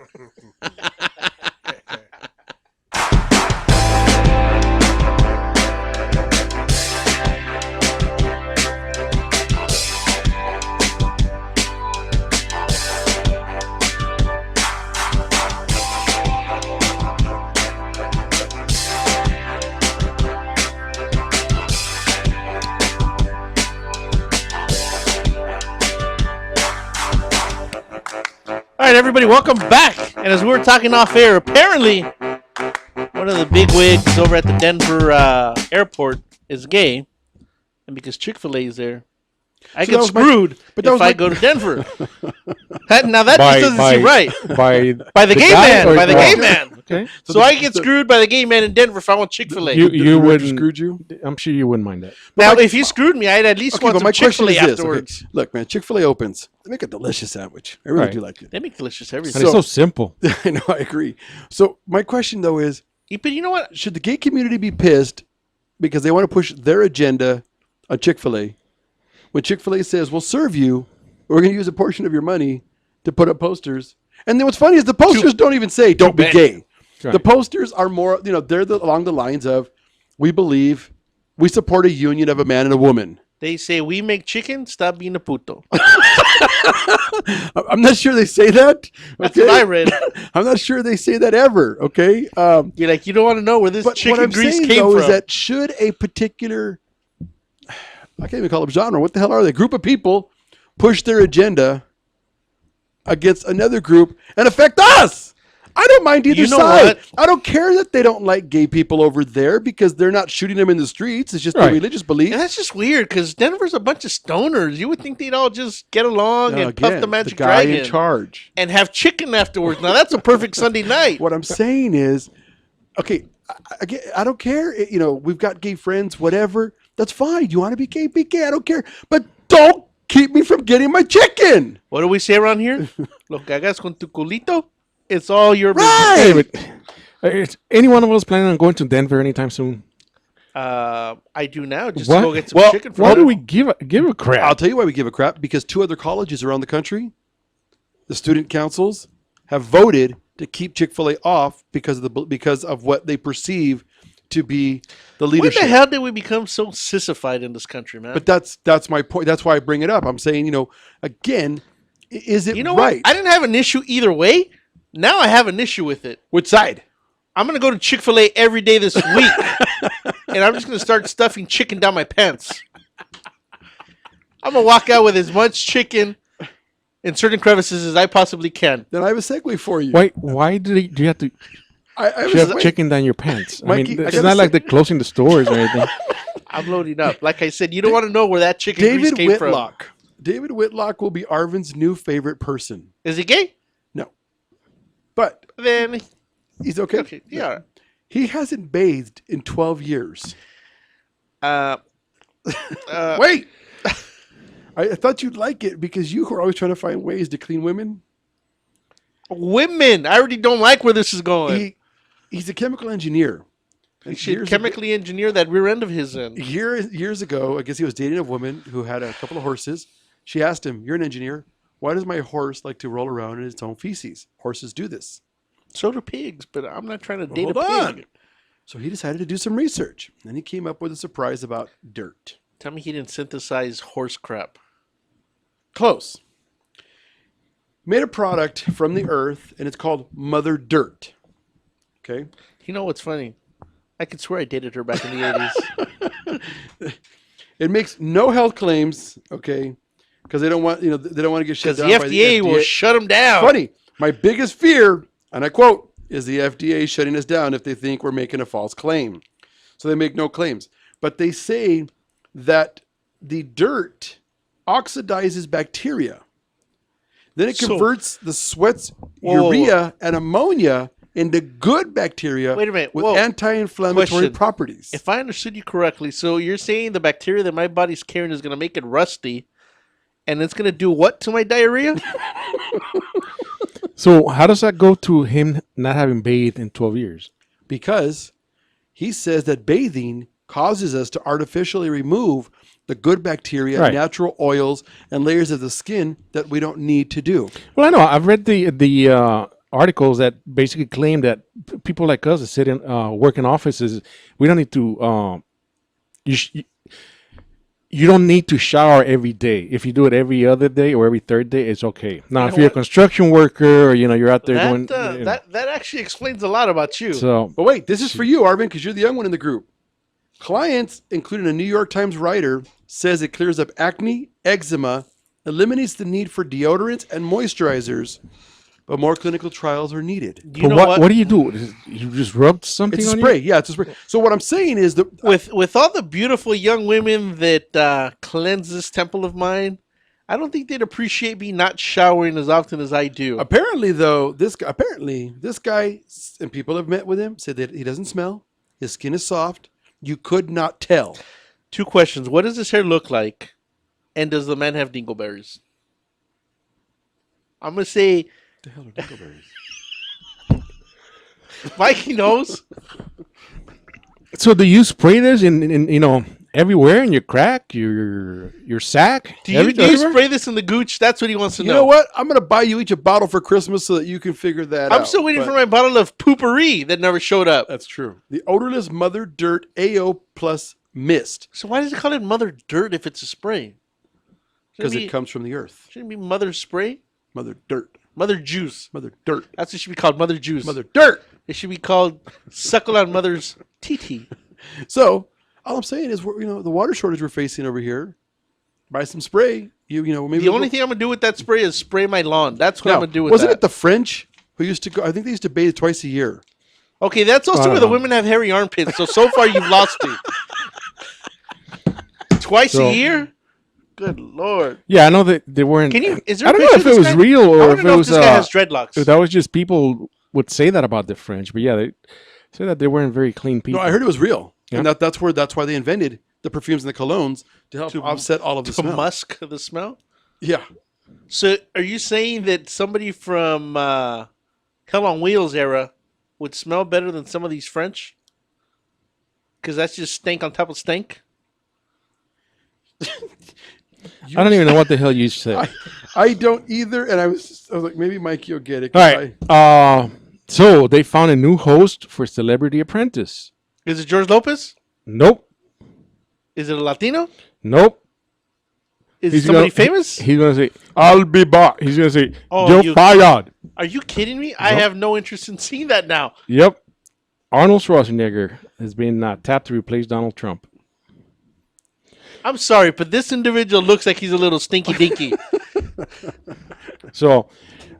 All right, everybody, welcome back. And as we were talking off air, apparently one of the big wigs over at the Denver airport is gay, and because Chick-fil-A is there, I get screwed if I go to Denver. Now that just doesn't seem right. By the gay man. By the gay man. Okay. So I get screwed by the gay man in Denver if I want Chick-fil-A. You wouldn't screwed you? I'm sure you wouldn't mind that. Now, if you screwed me, I'd at least want some Chick-fil-A afterwards. Okay. Look, man, Chick-fil-A opens. They make a delicious sandwich. I really do like it. They make delicious everything. And it's so simple. I know, I agree. So my question, though, is, but you know what? Should the gay community be pissed because they want to push their agenda on Chick-fil-A when Chick-fil-A says, we'll serve you, we're going to use a portion of your money to put up posters? And then what's funny is the posters don't even say, don't be gay. Right. The posters are more, they're along the lines of, we support a union of a man and a woman. They say, we make chicken, stop being a puto. I'm not sure they say that. That's what I read. I'm not sure they say that ever, okay? You're like, you don't want to know where this chicken grease came from. Is that should a particular, I can't even call them genre, what the hell are they? Group of people push their agenda against another group and affect us? I don't mind either side. What? I don't care that they don't like gay people over there because they're not shooting them in the streets. It's just their religious belief. And that's just weird because Denver's a bunch of stoners. You would think they'd all just get along and puff the magic dragon. In charge. And have chicken afterwards. Now, that's a perfect Sunday night. What I'm saying is, okay, I don't care. We've got gay friends, whatever. That's fine. You want to be gay, be gay. I don't care. But don't keep me from getting my chicken. What do we say around here? Lo que hagas con tu culito. It's all your business. Is any one of us planning on going to Denver anytime soon? I do now. Just to go get some chicken. Why do we give a crap? I'll tell you why we give a crap. Because 2 other colleges around the country, the student councils, have voted to keep Chick-fil-A off because of what they perceive to be the leadership. When the hell did we become so sissified in this country, man? But that's my point. That's why I bring it up. I'm saying, again, is it right? What? I didn't have an issue either way. Now I have an issue with it. Which side? I'm going to go to Chick-fil-A every day this week. And I'm just going to start stuffing chicken down my pants. I'm going to walk out with as much chicken in certain crevices as I possibly can. Then I have a segue for you. Why do you have to shove chicken down your pants? Mikey, it's not like they're closing the stores or anything. I'm loading up. Like I said, you don't want to know where that chicken grease came from. David Whitlock will be Arvin's new favorite person. Is he gay? No. But then he's okay. Okay, yeah. He hasn't bathed in 12 years. Wait. I thought you'd like it because you were always trying to find ways to clean women. Women. I already don't like where this is going. He's a chemical engineer. He should chemically engineer that rear end of his in. Years ago, I guess he was dating a woman who had a couple of horses. She asked him, "You're an engineer. Why does my horse like to roll around in its own feces? Horses do this." So do pigs, but I'm not trying to date Hold a pig. on. So he decided to do some research. And he came up with a surprise about dirt. Tell me he didn't synthesize horse crap. Close. Made a product from the earth, and it's called Mother Dirt. Okay? You know what's funny? I could swear I dated her back in the 80s. It makes no health claims, okay? Because they don't want, they don't want to get shut Because down the FDA will shut them down. Funny. My biggest fear, and I quote, is the FDA shutting us down if they think we're making a false claim. So they make no claims. But they say that the dirt oxidizes bacteria. Then it converts the sweats, urea, and ammonia into good bacteria Wait a minute. with Whoa. anti-inflammatory Question. properties. If I understood you correctly, so you're saying the bacteria that my body's carrying is going to make it rusty, and it's going to do what to my diarrhea? So how does that go to him not having bathed in 12 years? Because he says that bathing causes us to artificially remove the good bacteria, Right. natural oils, and layers of the skin that we don't need to do. Well, I know. I've read the articles that basically claim that people like us that sit in work in offices, we don't need to. You don't need to shower every day. If you do it every other day or every third day, it's okay. Now, if you're a construction worker or you're out there doing That actually explains a lot about you. so. But wait, this is for you, Arvin, because you're the young one in the group. Clients, including a New York Times writer, says it clears up acne, eczema, eliminates the need for deodorants and moisturizers, but more clinical trials are needed. You know What do you do? You just rubbed something It's a on spray. you? Yeah, it's a spray. So what I'm saying is that With all the beautiful young women that cleanse this temple of mine, I don't think they'd appreciate me not showering as often as I do. apparently, though, this guy, and people have met with him, said that he doesn't smell. His skin is soft. You could not tell. 2 questions. What does his hair look like? And does the man have dingleberries? I'm going to say, What the hell are dingleberries? Mikey knows. So do you spray this in everywhere in your crack, your sack? Do you spray this in the gooch? That's what he wants to You know. know what? I'm going to buy you each a bottle for Christmas so that you can figure that out. I'm still waiting but- for my bottle of poopery that never showed up. That's true. The odorless Mother Dirt AO Plus Mist, So why does it call it Mother Dirt if it's a spray? because Shouldn't it comes from the earth. Shouldn't it be Mother Spray? Mother Dirt. Mother Juice. Mother Dirt. That's what it should be called, Mother Juice. Mother Dirt. It should be called Suckle on Mother's TT. So all I'm saying is, the water shortage we're facing over here. Buy some spray. Maybe The only thing I'm going to do with that spray is spray my lawn. That's what I'm Now, going to do with wasn't that. it the French who used to go? I think they used to bathe twice a year. Okay, that's also I where don't the know. women have hairy armpits. So far you've lost me. Twice So- a year? Good Lord. Yeah, I know that they weren't. Is there I a don't know picture if of it this was guy? real I or want if to it know if was. this guy has dreadlocks. That was just people would say that about the French, but yeah, they say that they weren't very clean people. No, I heard it was real, Yeah. and that's why they invented the perfumes and the colognes to help offset all of the To smell. musk the smell? Yeah. So are you saying that somebody from Hell on Wheels era would smell better than some of these French? Because that's just stank on top of stank? I don't even know what the hell you said. I don't either, and I was like, maybe Mikey will get it. All right. So they found a new host for Celebrity Apprentice. Is it George Lopez? Nope. Is it a Latino? Nope. Is it somebody gonna, famous? He's gonna say, "I'll be back." He's gonna say, Oh, "You're you- fired." Are you kidding me? I have no interest in seeing that now. Yep. Arnold Schwarzenegger has been tapped to replace Donald Trump. I'm sorry, but this individual looks like he's a little stinky dinky. So,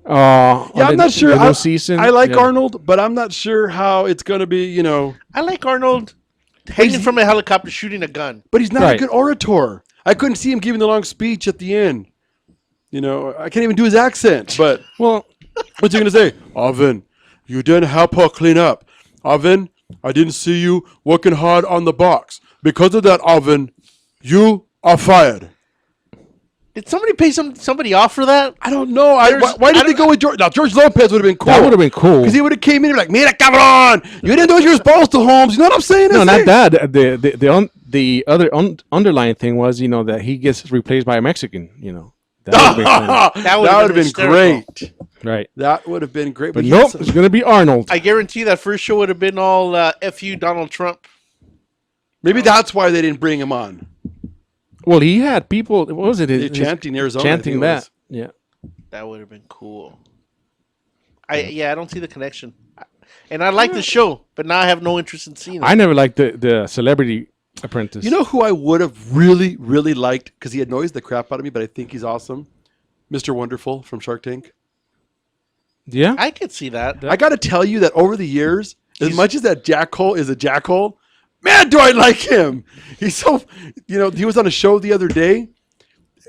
Yeah, I'm not sure. The new season, I like yeah. Arnold, but I'm not sure how it's going to be. I like Arnold hanging from a helicopter shooting a gun. But he's not Right. a good orator. I couldn't see him giving the long speech at the end. I can't even do his accent. But Well, what's he going to say? Alvin, you didn't help her clean up. Alvin, I didn't see you working hard on the box. Because of that, Alvin, you are fired. Did somebody pay somebody off for that? I don't know. There's- Why I did they don't- go with George? Now, George Lopez would have been cool. That would have been cool. Because he would have came in and be like, mira, cabrón. You didn't do what you were supposed to, Holmes. You know what I'm saying? No, That's not it. that. The other underlying thing was, that he gets replaced by a Mexican. That would have been That would That have would been have been great. fun. Right. That would have been great. But he nope, had it's going to be Arnold. I guarantee that first show would have been all "F you, Donald Trump." maybe that's why they didn't bring him on. Well, he had people. What was it? They're chanting Arizona. I think Chanting it that. was. Yeah. That would have been cool. I don't see the connection, and I like the show, but now I have no interest in seeing it. I never liked the Celebrity Apprentice. You know who I would have really, really liked because he annoys the crap out of me, but I think he's awesome? Mr. Wonderful from Shark Tank. Yeah. I could see that. I got to tell you that over the years, as much as that jackhole is a jackhole, man, do I like him. He's so, he was on a show the other day.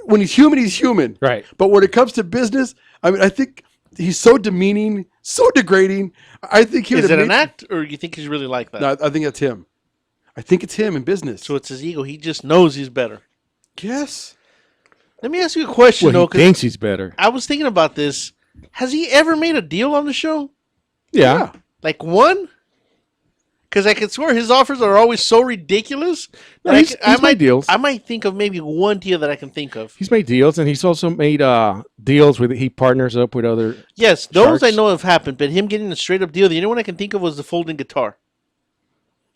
When he's human, he's human. Right. But when it comes to business, I mean, I think he's so demeaning, so degrading. I think he would Is have it an made- act, or you think he's really like that? No, I think that's him. I think it's him in business. So it's his ego. He just knows he's better. Yes. Let me ask you a question, Well, though, he 'cause thinks he's better. I was thinking about this. Has he ever made a deal on the show? Yeah. Like one? Because I can swear his offers are always so ridiculous. No, that he's made deals. I might think of maybe one deal that I can think of. He's made deals, and he's also made deals with. He partners up with other. Yes, those I Sharks. know have happened, but him getting a straight up deal, the only one I can think of was the folding guitar.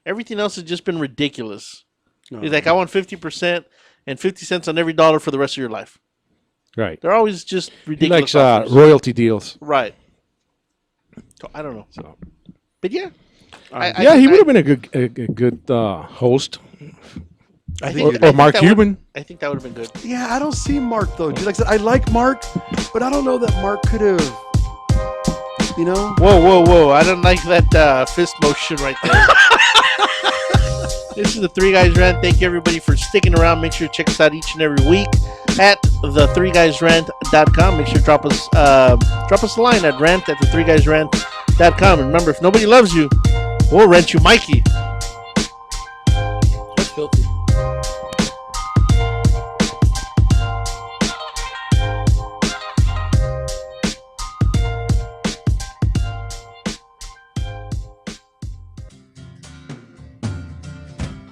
Everything else has just been ridiculous. He's like, I want 50% and 50 cents on every dollar for the rest of your life. Right. They're always just He ridiculous. likes offers. royalty deals. Right. So, I don't know. So. But yeah. Yeah, he would have been a good host. I think- think I Or think Mark that would- Cuban. I think that would have been good. Yeah, I don't see Mark though. Dude, like I said, I like Mark, but I don't know that Mark could have. Whoa. I don't like that fist motion right there. This is the Three Guys Rant. Thank you, everybody, for sticking around. Make sure to check us out each and every week at the3guysrant.com. Make sure to drop us a line at rant@the3guysrant.com. And remember, if nobody loves you, we'll rent you Mikey. That's filthy.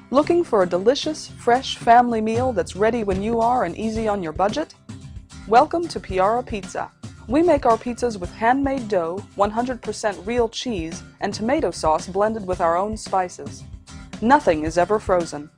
Looking for a delicious, fresh family meal that's ready when you are and easy on your budget? Welcome to Piara Pizza. We make our pizzas with handmade dough, 100% real cheese, and tomato sauce blended with our own spices. Nothing is ever frozen.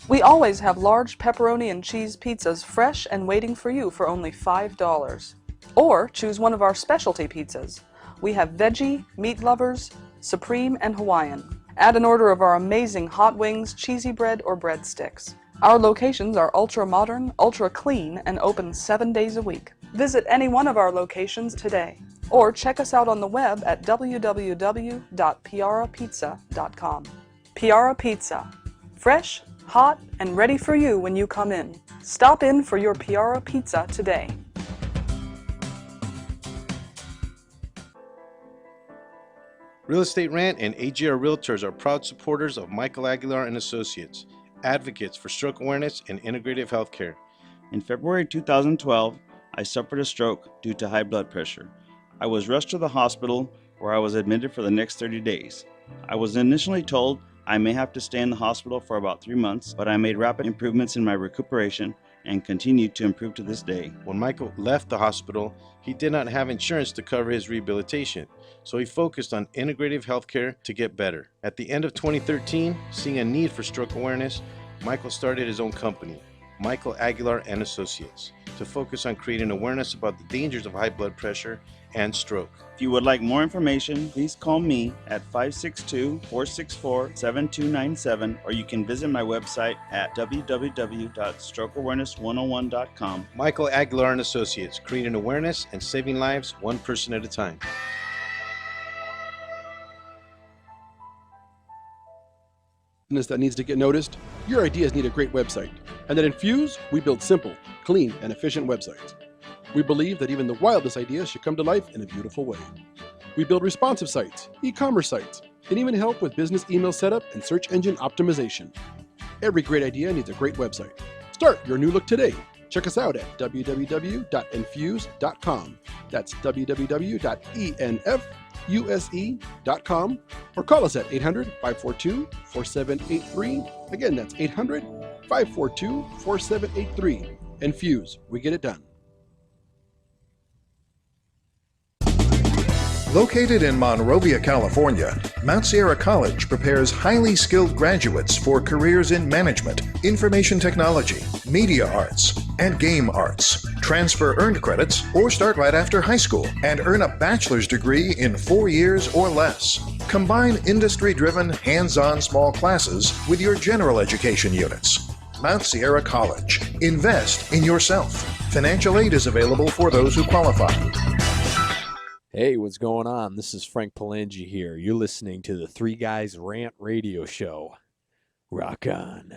We always have large pepperoni and cheese pizzas fresh and waiting for you for only $5. Or choose one of our specialty pizzas. We have veggie, meat lovers, supreme, and Hawaiian. Add an order of our amazing hot wings, cheesy bread, or breadsticks. Our locations are ultra modern, ultra clean, and open 7 days a week. Visit any one of our locations today, or check us out on the web at www.piarapizza.com. Piara Pizza. Fresh, hot, and ready for you when you come in. Stop in for your Piara Pizza today. Real Estate Rant and AGR Realtors are proud supporters of Michael Aguilar and Associates, advocates for stroke awareness and integrative healthcare. In February 2012, I suffered a stroke due to high blood pressure. I was rushed to the hospital where I was admitted for the next 30 days. I was initially told I may have to stay in the hospital for about 3 months, but I made rapid improvements in my recuperation and continued to improve to this day. When Michael left the hospital, he did not have insurance to cover his rehabilitation, so he focused on integrative healthcare to get better. At the end of 2013, seeing a need for stroke awareness, Michael started his own company, Michael Aguilar and Associates, to focus on creating awareness about the dangers of high blood pressure and stroke. If you would like more information, please call me at 562-464-7297, or you can visit my website at www.strokeawareness101.com. Michael Aguilar and Associates, creating awareness and saving lives one person at a time. That needs to get noticed, your ideas need a great website. And at Infuse, we build simple, clean, and efficient websites. We believe that even the wildest ideas should come to life in a beautiful way. We build responsive sites, e-commerce sites, and even help with business email setup and search engine optimization. Every great idea needs a great website. Start your new look today Check us out at www.enfuse.com. That's www.enfuse.com, or call us at 800-542-4783. Again, that's 800-542-4783. Enfuse, we get it done. Located in Monrovia, California, Mount Sierra College prepares highly skilled graduates for careers in management, information technology, media arts, and game arts. Transfer earned credits or start right after high school and earn a bachelor's degree in 4 years or less. Combine industry-driven, hands-on small classes with your general education units. Mount Sierra College. Invest in yourself. Financial aid is available for those who qualify. Hey, what's going on? This is Frank Palangi here. You're listening to the Three Guys Rant radio show. Rock on.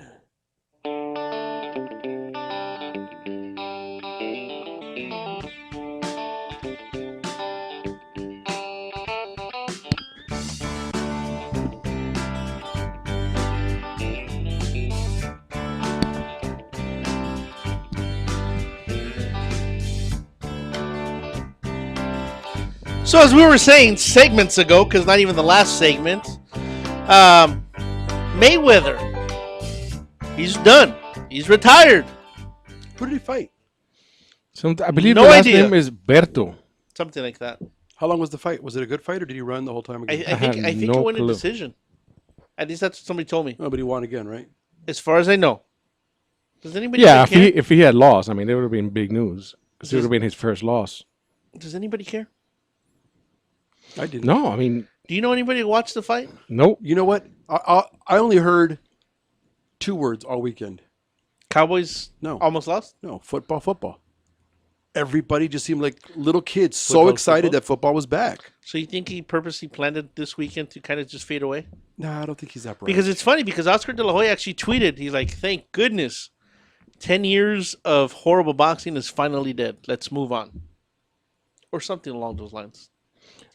So as we were saying segments ago, because not even the last segment, Mayweather, he's done. He's retired. Who did he fight? I believe No the last idea. name is Berto. Something like that. How long was the fight? Was it a good fight, or did he run the whole time again? I think have it no went in clue. decision. At least that's what somebody told me. Oh, but he won again, right? As far as I know. Does anybody Yeah, care? if he had lost, I mean, it would have been big news because it would have been his first loss. Does anybody care? I didn't. No, I mean, Do you know anybody who watched the fight? nope. You know what? I only heard 2 words all weekend. Cowboys No. almost lost? No, football. Everybody just seemed like little kids, so Football, excited football? that football was back. So you think he purposely planned it this weekend to kind of just fade away? Nah, I don't think he's that bright. Because it's funny because Oscar De La Hoya actually tweeted, he's like, thank goodness 10 years of horrible boxing is finally dead. Let's move on. Or something along those lines.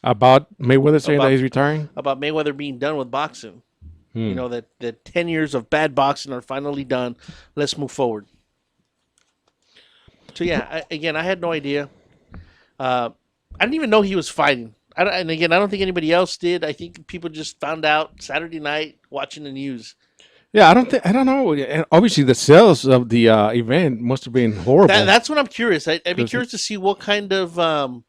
About Mayweather saying About- that he's retiring? About Mayweather being done with boxing. You know, that 10 years of bad boxing are finally done. Let's move forward. So, yeah, I had no idea. I didn't even know he was fighting. And again, I don't think anybody else did. I think people just found out Saturday night watching the news. Yeah, I don't know. And obviously, the sales of the event must have been horrible. That's what I'm curious. I'd be 'Cause curious to see what kind of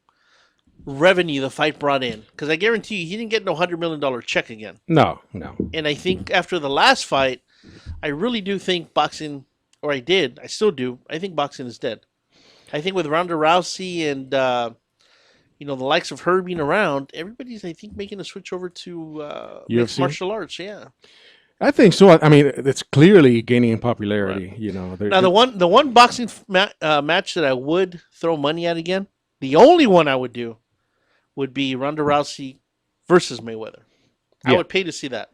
revenue the fight brought in. Because I guarantee you, he didn't get no $100 million check again. No. And I think after the last fight, I really do think boxing, or I still do, I think boxing is dead. I think with Ronda Rousey and, the likes of her being around, everybody's, I think, making a switch over to mixed UFC? martial arts, yeah. I think so. I mean, it's clearly gaining in popularity. You know, Now, the one boxing match that I would throw money at again, the only one I would do, would be Ronda Rousey versus Mayweather. I Yeah. would pay to see that.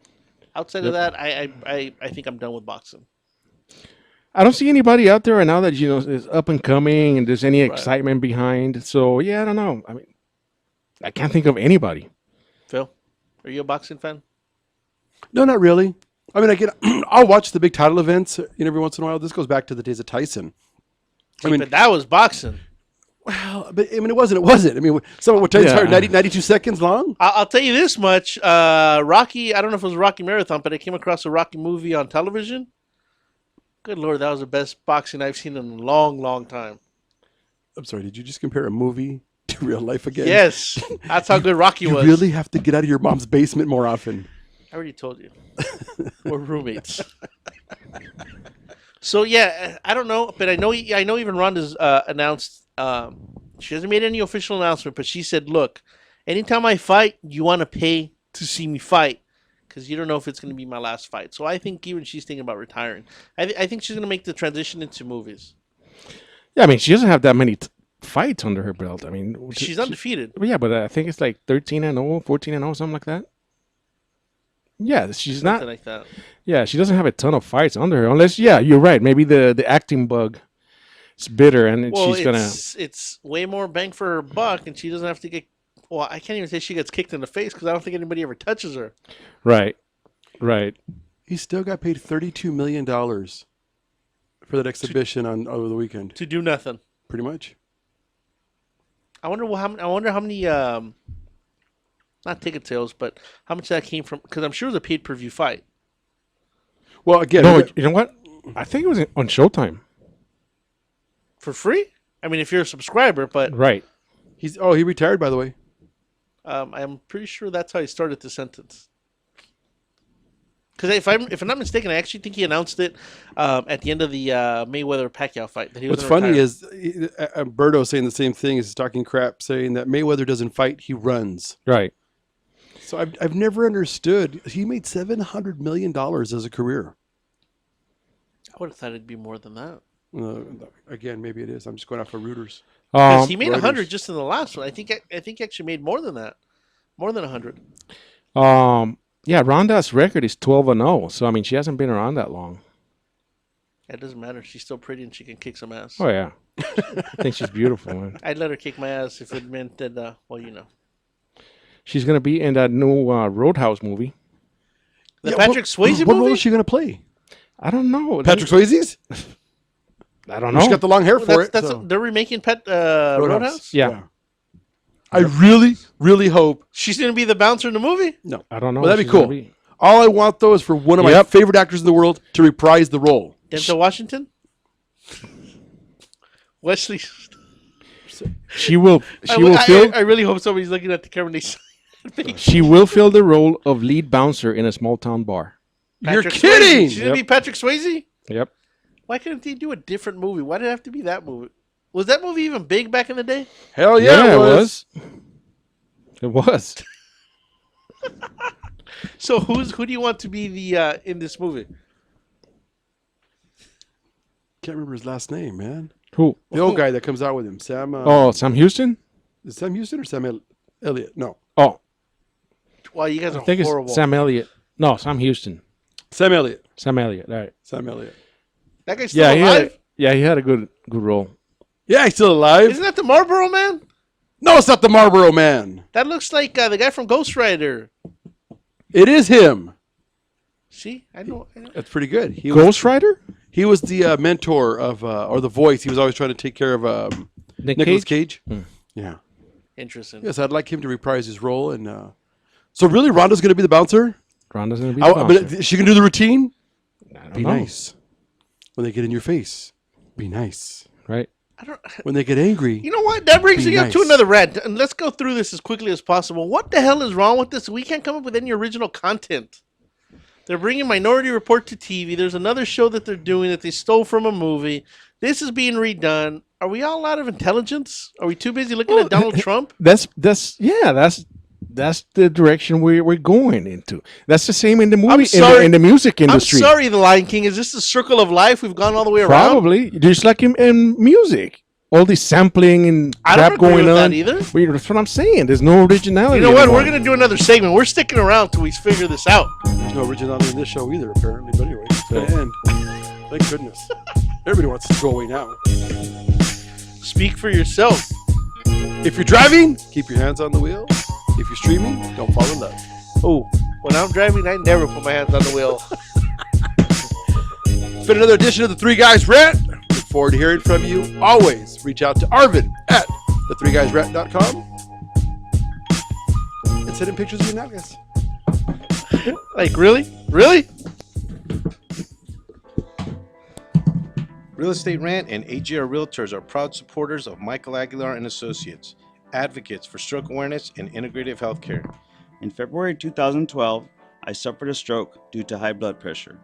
Outside of that, I think I'm done with boxing. I don't see anybody out there right now that is up and coming, and there's any excitement behind. So yeah, I don't know. I mean, I can't think of anybody. Phil, are you a boxing fan? No, not really. I mean, I'll watch the big title events every once in a while. This goes back to the days of Tyson. But that was boxing. Well, but I mean, it wasn't. I mean, someone would tell you Yeah. 92 seconds long. I'll tell you this much. Rocky, I don't know if it was a Rocky Marathon, but I came across a Rocky movie on television. Good Lord, that was the best boxing I've seen in a long, long time. I'm sorry, did you just compare a movie to real life again? Yes, that's how good Rocky You was. really have to get out of your mom's basement more often. I already told you. We're roommates. So yeah, I don't know, but I know even Ronda's announced. She hasn't made any official announcement, but she said, "Look, anytime I fight, you want to pay to see me fight, because you don't know if it's going to be my last fight." So I think even she's thinking about retiring. I think she's going to make the transition into movies. Yeah, I mean, she doesn't have that many fights under her belt. I mean, She's undefeated. Yeah, but I think it's like 13-0, 14-0, something like that. Yeah, she's Something not. like that. Yeah, she doesn't have a ton of fights under her, unless you're right. Maybe the acting bug is bitter, and Well, she's gonna. it's way more bang for her buck, and she doesn't have to get. Well, I can't even say she gets kicked in the face because I don't think anybody ever touches her. Right. He still got paid $32 million for that exhibition on over the weekend. To do nothing. Pretty much. I wonder how many not ticket sales, but how much that came from, because I'm sure it was a pay-per-view fight. Well, again, No, you know what? I think it was on Showtime. For free? I mean, if you're a subscriber, but Right. he retired, by the way. I'm pretty sure that's how he started the sentence. Because if I'm not mistaken, I actually think he announced it at the end of the Mayweather Pacquiao fight. That he was What's gonna funny retire. is Berto saying the same thing. He's talking crap, saying that Mayweather doesn't fight, he runs. Right. So I've never understood. He made $700 million as a career. I would have thought it'd be more than that. Again, maybe it is. I'm just going off of Reuters. Because he made Reuters. 100 just in the last one. I think he actually made more than that, more than 100. Yeah, Ronda's record is 12-0. So I mean, she hasn't been around that long. It doesn't matter. She's still pretty and she can kick some ass. Oh yeah, I think she's beautiful, man. I'd let her kick my ass if it meant that. Well, you know, She's gonna be in that new Roadhouse movie. the Patrick Swayze What role movie. is she going to play? I don't know. Patrick Swayze's? I don't know. She's got the long hair for it. That's so. they're remaking Roadhouse. Yeah. I really, really hope. She's gonna be the bouncer in the movie. No. I don't know. Well, that'd be She's gonna cool. All I want, though, is for one of my favorite actors in the world to reprise the role. Denzel Washington. Wesley. She will. I really hope somebody's looking at the camera. And they She will fill the role of lead bouncer in a small town bar. You're Patrick kidding! Swayze. She's gonna be Patrick Swayze. Yep. Why couldn't they do a different movie? Why did it have to be that movie? Was that movie even big back in the day? Hell yeah, it was. It was. So who do you want to be the in this movie? Can't remember his last name, man. Who? The old guy that comes out with him, Sam. Sam Houston? Is it Sam Houston or Sam Elliott? No. Oh, Well, you guys I are think horrible. it's Sam Elliott. No, Sam Houston. Sam Elliott. Sam Elliott. All right. Sam Elliott. That guy's still Yeah, alive. he had a good role. Yeah, he's still alive. Isn't that the Marlboro Man? No, it's not the Marlboro Man. That looks like the guy from Ghost Rider. It is him. See, I know. That's pretty good. He Ghost Rider? He was the mentor of, or the voice. He was always trying to take care of Nicolas Cage. Yeah. Interesting. Yes, I'd like him to reprise his role. And so, really, Rhonda's going to be the bouncer? Rhonda's going to be the But bouncer. is she going to do the routine? I don't Be know. nice. When they get in your face, be nice. Right? When they get angry, You know what? That brings Be me up to nice. another rant. And let's go through this as quickly as possible. What the hell is wrong with this? We can't come up with any original content. They're bringing Minority Report to TV. There's another show that they're doing that they stole from a movie. This is being redone. Are we all out of intelligence? Are we too busy looking at Donald Trump? That's the direction we're going into. That's the same in the movie, in the music industry. I'm sorry, The Lion King. Is this the circle of life? We've gone all the way around? Probably. Just like in music. All this sampling and I don't crap agree going with on. that either. Well, that's what I'm saying. There's no originality. You know what? anymore. We're going to do another segment. We're sticking around till we figure this out. there's no originality in this show either, apparently. But anyway, it's going to end. Thank goodness. Everybody wants to go away now. Speak for yourself. If you're driving, keep your hands on the wheel. If you're streaming, don't fall in love. Oh, when I'm driving, I never put my hands on the wheel. It's been another edition of the Three Guys Rant. Look forward to hearing from you. Always reach out to Arvin at the3guysrant.com and send him pictures of your nuggets. Like, really? Really? Real Estate Rant and AGR Realtors are proud supporters of Michael Aguilar and Associates, advocates for stroke awareness and integrative healthcare. In February 2012, I suffered a stroke due to high blood pressure.